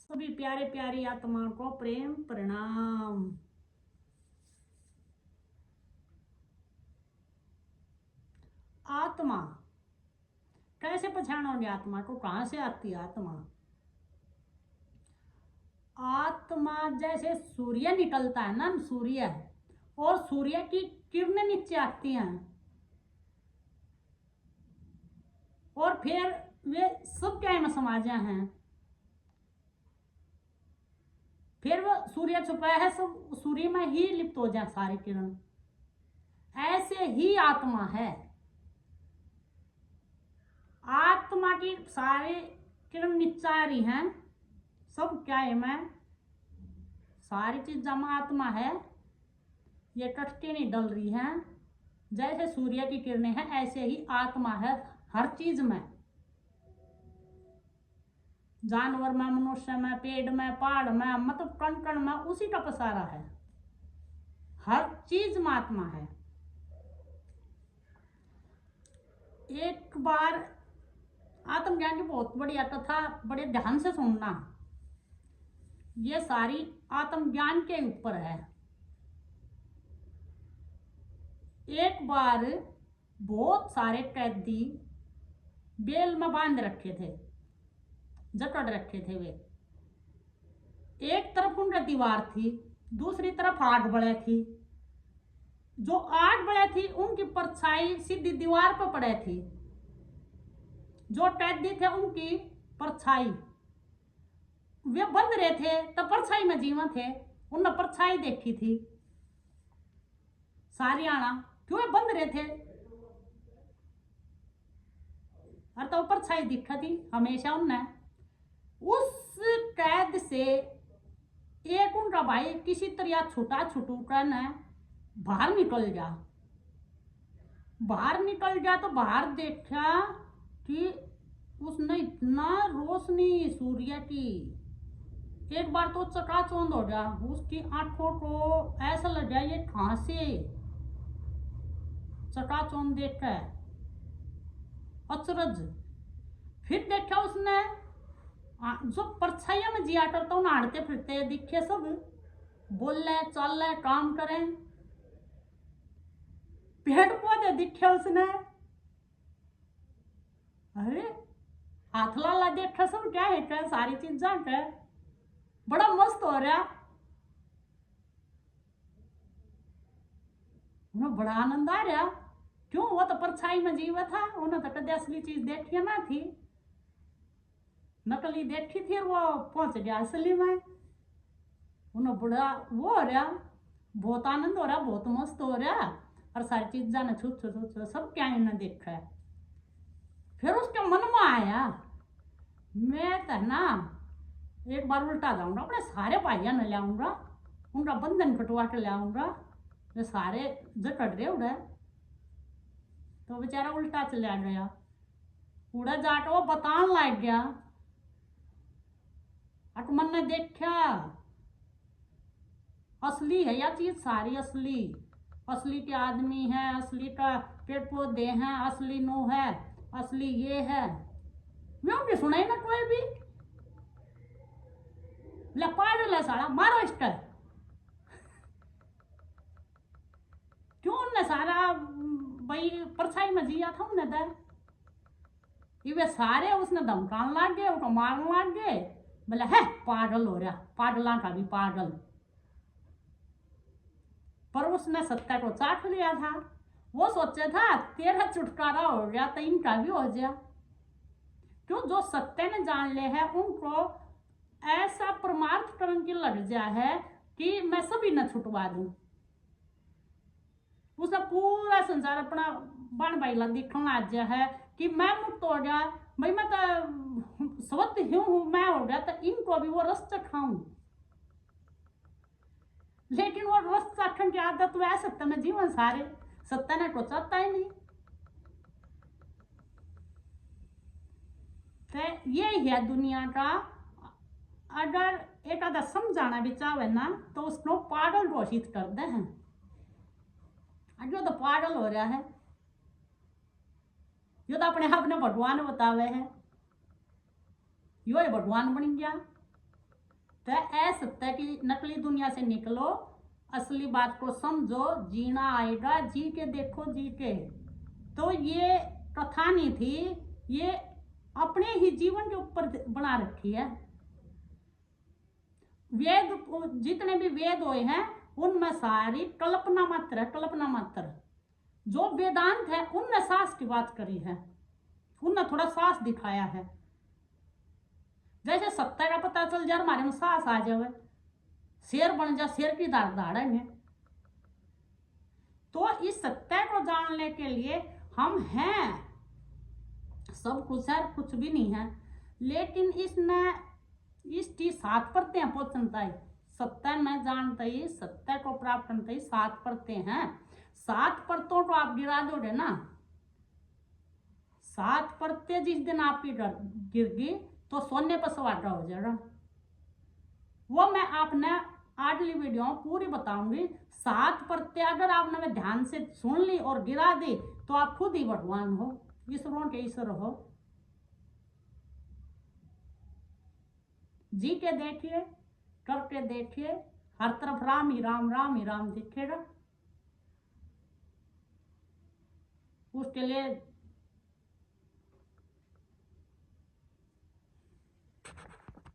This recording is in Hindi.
सभी प्यारे प्यारी आत्माओं को प्रेम प्रणाम। आत्मा कैसे पहचानोगे? आत्मा को कहां से आती है आत्मा? आत्मा जैसे सूर्य निकलता है ना, सूर्य और सूर्य की किरणें नीचे आती हैं और फिर वे सब क्या में समा जाए हैं, फिर वो सूर्य छुपा है सब सूर्य में ही लिप्त हो जाए सारी किरण। ऐसे ही आत्मा है। आत्मा की सारी किरण नीचे आ रही हैं, सब क्या है मैं सारी चीज जमा आत्मा है। ये कटके नहीं डल रही हैं। जैसे सूर्य की किरणें हैं ऐसे ही आत्मा है हर चीज में, जानवर में, मनुष्य में, पेड़ में, पहाड़ में, मतलब कण कण में उसी का पसारा है। हर चीज में आत्मा है। एक बार आत्मज्ञान की बहुत बढ़िया कथा बड़े ध्यान से सुनना। ये सारी आत्मज्ञान के ऊपर है। एक बार बहुत सारे कैदी बेल में बांध रखे थे, जकड़ रखे थे वे। एक तरफ उनका दीवार थी, दूसरी तरफ आग बड़े थी। जो आग बड़े थी उनकी परछाई सीधी दीवार पर पड़े थी। जो कैदी थे उनकी परछाई, वे बंद रहे थे तब परछाई में जीवन थे, उनने परछाई देखी थी सारियाना, क्यों बंद रहे थे और तो परछाई दिखा थी हमेशा उनने। उस कैद से एक उनका भाई किसी तरह छुटा छुटू कर बाहर निकल जा। बाहर निकल जा तो बाहर देखा कि उसने इतना रोशनी सूर्य की, एक बार तो चकाचौंध हो गया। उसकी आंखों को ऐसा लग गया ये कहां से चकाचौंध देखा है, अचरज। फिर देखा उसने जो परछाइया में जिया करता हूँ नहाड़ते फिरते दिखे, सब बोले चल काम करें। पेड़ पौधे दिखे उसने, अरे हाथ लाला देखा, सब क्या है क्या सारी चीज जाके बड़ा मस्त हो रहा। उन्हें बड़ा आनंद आ रहा। क्यों? वो तो परछाई में जीवा था, उन्हें तो कभी असली चीज देखी ना थी, नकली देखी थी। वो पहुंच गया असली में, उन्हें बड़ा वो हो रहा, बहुत आनंद हो रहा, बहुत मस्त हो रहा। और सारी चीज जाने छूट सब क्या इन्हें देखा है। फिर उसके मन में आया मैं तो ना एक बार उल्टा जाऊंगा, अपने सारे भाइयों ने ले आऊंगा, उनका बंधन कटवा के ले आऊंगा, जो सारे जकड़ रहे उड़े। तो बेचारा उल्टा चला गया, उड़ा जाके वो बतान लग गया। अकमन ने देखा असली है यह चीज सारी, असली असली के आदमी है, असली का पेड़ पौधे हैं, असली नो है, असली ये है। मैं भी सुनाई ना कोई भी पागल है सारा, मारो इसका। क्यों? उनने सारा भाई परछाई में जिया था उन्हें दे, वे सारे उसने धमकान लाग गए, उसको मारने लाग गए। बोले है पागल हो रहा, पागला का भी पागल। पर उसने सत्य को चाट लिया था। वो सोचे था तेरा छुटकारा हो गया तो इनका भी हो जाए। क्यों? जो सत्य ने जान ले है उनको ऐसा परमार्थ करने की लग जा है कि मैं सभी न छुटवा दूं। उसने पूरा संसार अपना बन बाइला दिखने लग जा है कि मैं मुक्त हो गया, भाई मैं तो स्वत हूं, मैं हो गया तो इनको भी वो रस चखाऊं। लेकिन वो रस चखने की आदत वह सत्य में जीवन सारे सत्य ने को चाहता ही नहीं। तो यही है दुनिया का। अगर एक आधा समझाना भी चाहे ना तो उसको पागल घोषित कर दे हैं। जो तो पागल हो रहा है, जो तो अपने आप ने भगवान बतावे है, यो ही भगवान बन गया। तो असत्य की नकली दुनिया से निकलो, असली बात को समझो, जीना आएगा, जी के देखो, जी के। तो ये कथा नहीं थी, ये अपने ही जीवन के ऊपर बना रखी है। वेद, जितने भी वेद हुए हैं उनमें सारी कल्पना मात्र है, कल्पना मात्र। जो वेदांत है उनने साहस की बात करी है, उनने थोड़ा साहस दिखाया है। जैसे सत्य का पता चल जाए हमारे में साहस आ जाए, शेर बन जा, शेर की दाढ़ दाड़ेंगे। तो इस सत्य को जानने के लिए हम हैं, सब कुछ है, कुछ भी नहीं है, लेकिन इसकी 7 परतें पहुंचता है। सत्य न जानते ही, सत्य को प्राप्त करते ही 7 परतें हैं। 7 परतों को आप गिरा दोगे ना, 7 परतें जिस दिन आपकी गिर गई तो सोने पर सुहागा हो जाएगा। वो मैं आपने अगली वीडियो में पूरी बताऊंगी। 7 परतें अगर आपने ध्यान से सुन ली और गिरा दी तो आप खुद ही भगवान हो, ईश्वरों के ईश्वर हो। जी के देखिए, करके देखिए, हर तरफ राम ही राम, राम ही राम दिखेगा। उसके लिए